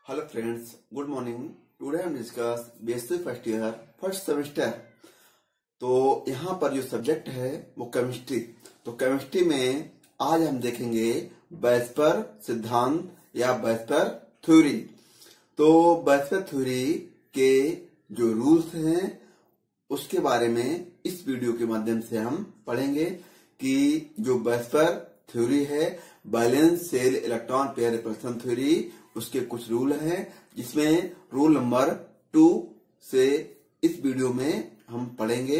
Hello friends, good morning. Today I am discuss BSc first year first semester. तो यहाँ पर जो subject है वो केमिस्ट्री। तो केमिस्ट्री में आज हम देखेंगे वेस्पर सिद्धांत या वेस्पर थ्योरी। तो वेस्पर थ्योरी के जो रूल्स हैं उसके बारे में इस वीडियो के माध्यम से हम पढ़ेंगे कि जो वेस्पर थ्योरी है balance cell electron pair repulsion theory, उसके कुछ रूल हैं जिसमें रूल नंबर 2 से इस वीडियो में हम पढ़ेंगे।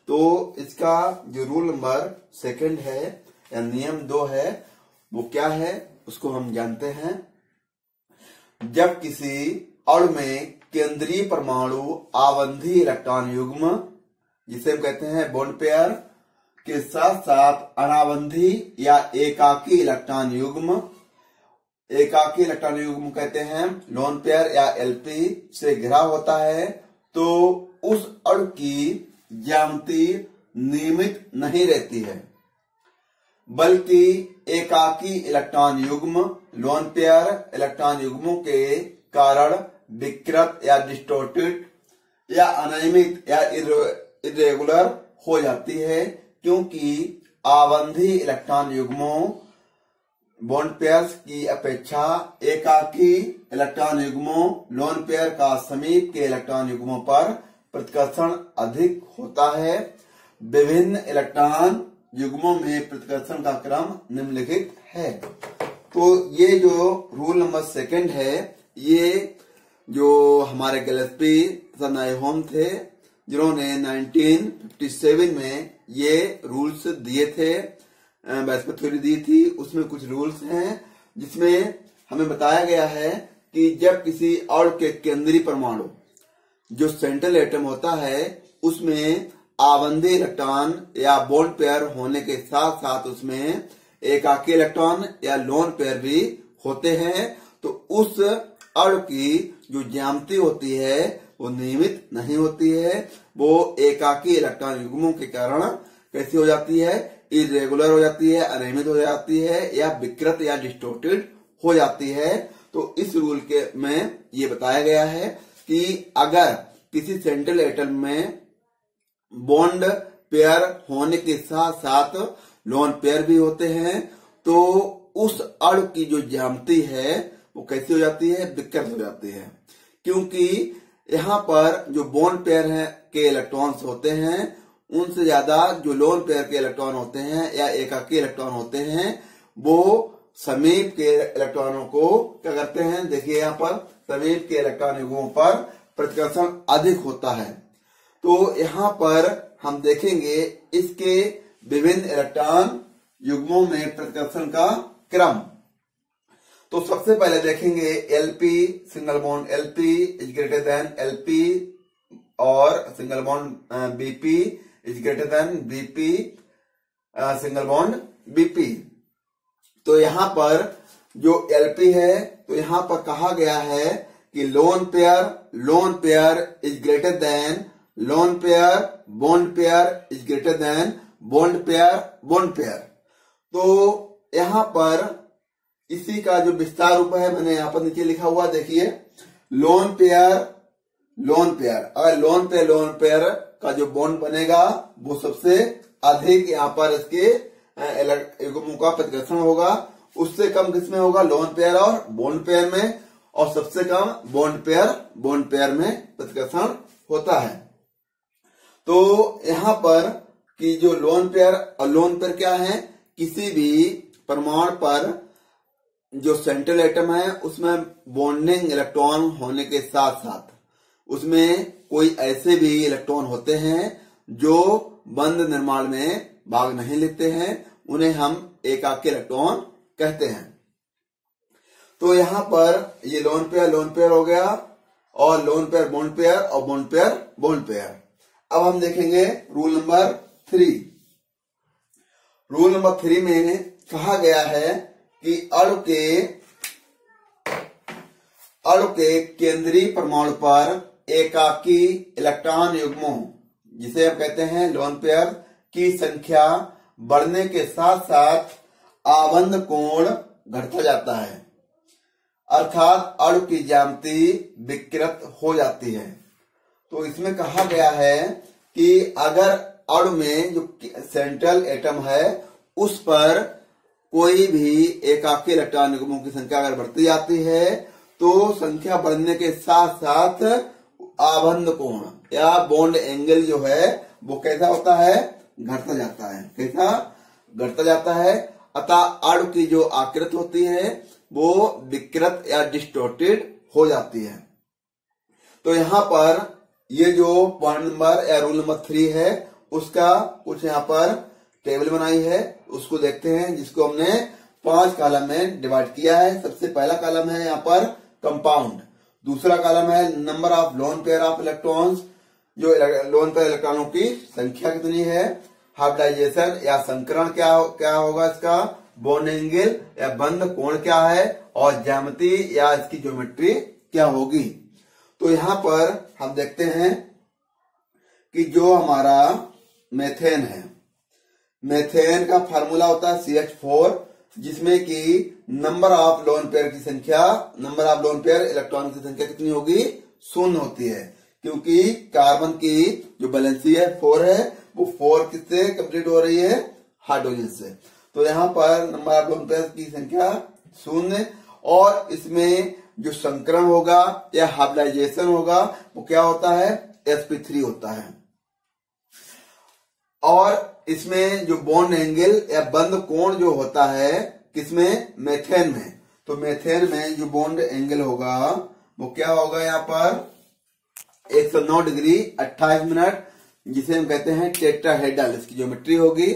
तो इसका जो रूल नंबर 2 है या नियम 2 है वो क्या है उसको हम जानते हैं। जब किसी अणु में केंद्रीय परमाणु आवंधी इलेक्ट्रॉन युग्म जिसे हम कहते हैं बॉन्ड पेयर के साथ साथ अनावंधी या एकाकी इलेक्ट्रॉन युग्म, एकाकी इलेक्ट्रॉन युग्म कहते हैं लोन पेयर या एलपी से घिरा होता है, तो उस अणु की ज्यामिति नियमित नहीं रहती है, बल्कि एकाकी इलेक्ट्रॉन युग्म लोन पेयर इलेक्ट्रॉन युग्मों के कारण विकृत या डिस्टोर्टेड या अनियमित या इरेगुलर हो जाती है, क्योंकि आवंधी इलेक्ट्रॉन युग्मों बॉन्ड पेयर्स की अपेक्षा एकाकी इलेक्ट्रॉन युग्मों लोन पेयर का समीप के इलेक्ट्रॉन युग्मों पर प्रतिकर्षण अधिक होता है। विभिन्न इलेक्ट्रॉन युग्मों में प्रतिकर्षण का क्रम निम्नलिखित है। तो ये जो रूल नंबर 2 है ये जो हमारे गिलेस्पी तथा नाइहोम थे जिन्होंने 1957 में ये रूल्स दिए थे, वेस्पर थ्योरी दी थी, उसमें कुछ रूल्स हैं जिसमें हमें बताया गया है कि जब किसी अणु के केंद्रीय परमाणु जो सेंट्रल एटम होता है उसमें आवंधी इलेक्ट्रॉन या बॉन्ड पेयर होने के साथ साथ उसमें एकाकी इलेक्ट्रॉन या लोन पेयर भी होते हैं, तो उस अणु की जो ज्यामिति होती है वो नियमित नहीं होती है, वो एकाकी इलेक्ट्रॉन युग्मों के कारण कैसी हो जाती है, इरेगुलर हो जाती है, अनियमित हो जाती है या विकृत या डिस्टोर्टेड हो जाती है। तो इस रूल के में ये बताया गया है कि अगर किसी सेंट्रल एटम में बॉन्ड पेयर होने के साथ साथ लोन पेयर भी होते हैं, तो उस अणु की जो ज्यामिति है वो कैसी हो जाती है, विकृत हो जाती है, क्योंकि यहाँ पर जो बॉन्ड पेयर है के इलेक्ट्रॉन्स होते हैं उनसे ज्यादा जो लोन पेयर के इलेक्ट्रॉन होते हैं या एकाकी इलेक्ट्रॉन होते हैं वो समीप के इलेक्ट्रॉनों को क्या करते हैं, देखिए यहाँ पर समीप के इलेक्ट्रॉन युग्मों पर प्रतिकर्षण अधिक होता है। तो यहाँ पर हम देखेंगे इसके विभिन्न इलेक्ट्रॉन युग्मों में प्रतिकर्षण का क्रम। तो सबसे पहले देखेंगे LP single bond LP is greater than LP और single bond BP is greater than BP single bond BP. तो यहाँ पर जो एलपी है तो यहाँ पर कहा गया है कि lone pair is greater then lone pair bond pair is greater then bond pair. तो यहाँ पर इसी का जो विस्तार रूप है मैंने यहाँ पर नीचे लिखा हुआ देखिए, लोन पेयर अगर लोन पेयर का जो बॉन्ड बनेगा वो सबसे अधिक यहाँ पर इसके युग्मों का प्रतिकर्षण होगा, उससे कम किसमें होगा, लोन पेयर और बॉन्ड पेयर में, और सबसे कम बॉन्ड पेयर में प्रतिकर्षण होता है। तो यहाँ पर कि जो लोन पेयर क्या है, किसी भी परमाणु पर जो सेंट्रल एटम है उसमें बॉन्डिंग इलेक्ट्रॉन होने के साथ साथ उसमें कोई ऐसे भी इलेक्ट्रॉन होते हैं जो बंध निर्माण में भाग नहीं लेते हैं, उन्हें हम एकाकी इलेक्ट्रॉन कहते हैं। तो यहाँ पर ये लोन पेयर हो गया और लोन पेयर बॉन्ड पेयर और बॉन्ड पेयर। अब हम देखेंगे रूल नंबर 3। रूल नंबर 3 में कहा गया है कि अणु के केंद्रीय परमाणु पर एकाकी इलेक्ट्रॉन युग्मों जिसे हम कहते हैं लोन पेयर की संख्या बढ़ने के साथ साथ आबंध कोण घटता जाता है। अर्थात अणु की ज्यामिति विकृत हो जाती है। तो इसमें कहा गया है कि अगर अणु में जो सेंट्रल एटम है उस पर कोई भी एकाकी इलेक्ट्रॉन युग्मों की संख्या अगर बढ़ती जाती है तो संख्या बढ़ने के साथ साथ आबंध कोण या बॉन्ड एंगल जो है वो कैसा होता है, घटता जाता है। कैसा घटता जाता है। अतः अणु की जो आकृति होती है वो विकृत या डिस्टोर्टेड हो जाती है। तो यहाँ पर ये जो पॉइंट नंबर या रूल नंबर 3 है उसका कुछ यहाँ पर टेबल बनाई है, उसको देखते हैं, जिसको हमने 5 कॉलम में डिवाइड किया है। सबसे पहला कॉलम है यहाँ पर कंपाउंड, दूसरा कॉलम है number of lone pair of electrons, जो लोन पेयर इलेक्ट्रॉनों की संख्या कितनी है, हाइब्रिडाइजेशन या संकरण क्या होगा इसका, बॉन्ड एंगल या बंध कोण क्या है, और ज्यामिति या इसकी ज्योमेट्री क्या होगी। तो यहाँ पर हम देखते हैं कि जो हमारा मेथेन है, मेथेन का फार्मूला होता है CH4, जिसमें कि नंबर ऑफ लोन पेयर की संख्या, number of lone pair electron की संख्या कितनी होगी, 0 होती है, क्योंकि कार्बन की जो वैलेंसी है 4 है, वो 4 किससे कंप्लीट हो रही है, हाइड्रोजन से। तो यहाँ पर नंबर ऑफ लोन पेयर की संख्या 0, और इसमें जो संकरण होगा या हाइब्रिडाइजेशन होगा वो क्या होता है, sp3 होता है। और इसमें जो बॉन्ड एंगल या बंध कोण जो होता है किसमें, मेथेन में। तो मेथेन में जो बॉन्ड एंगल होगा वो क्या होगा, यहाँ पर 109 डिग्री 28 मिनट, जिसे हम कहते हैं टेट्राहेड्रल, इसकी ज्योमेट्री होगी।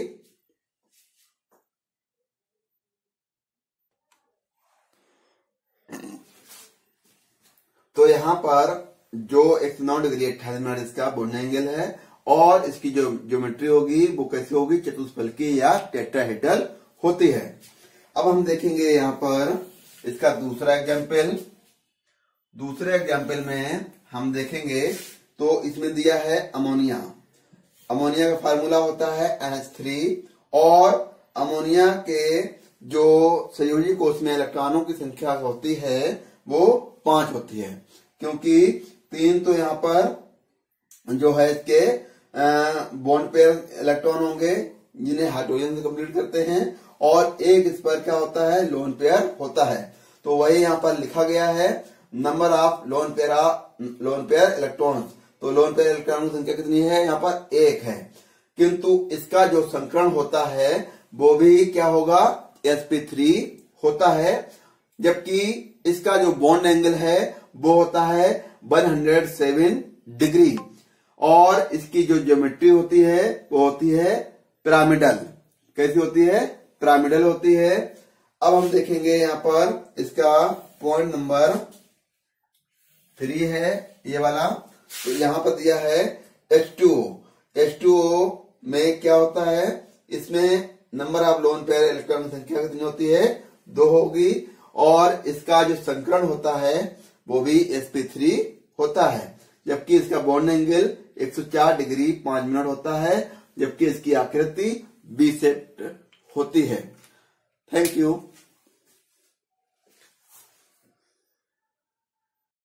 तो यहाँ पर जो 109 डिग्री 28 मिनट इसका बॉन्ड एंगल है, और इसकी जो ज्योमेट्री होगी वो कैसी होगी, चतुष्फलकी या टेट्राहेड्रल होती है। अब हम देखेंगे यहाँ पर इसका दूसरा एग्जाम्पल। दूसरे एग्जाम्पल में हम देखेंगे तो इसमें दिया है अमोनिया। अमोनिया का फार्मूला होता है NH3, और अमोनिया के जो संयोजी कोष में इलेक्ट्रॉनों की संख्या होती है वो 5 होती है, क्योंकि 3 तो यहाँ पर जो है इसके बॉन्ड पेयर इलेक्ट्रॉन होंगे जिन्हें हाइड्रोजन से कंप्लीट करते हैं, और एक इस पर क्या होता है, लोन पेयर होता है। तो वही यहाँ पर लिखा गया है number of lone pair electrons. तो लोन पेयर इलेक्ट्रॉन की संख्या कितनी है, यहाँ पर 1 है, किंतु इसका जो संकरण होता है वो भी क्या होगा, sp3 होता है, जबकि इसका जो बॉन्ड एंगल है वो होता है 107 डिग्री, और इसकी जो ज्योमेट्री होती है वो होती है पिरामिडल। कैसी होती है, पिरामिडल होती है। अब हम देखेंगे यहाँ पर इसका पॉइंट नंबर 3 है ये वाला। तो यहाँ पर दिया है H2O। H2O में क्या होता है, इसमें number of lone pair electron की संख्या कितनी होती है, 2 होगी, और इसका जो संकरण होता है वो भी sp3 होता है, जबकि इसका बॉन्ड एंगल 104 डिग्री 5 मिनट होता है, जबकि इसकी आकृति B सेट होती है। Thank you.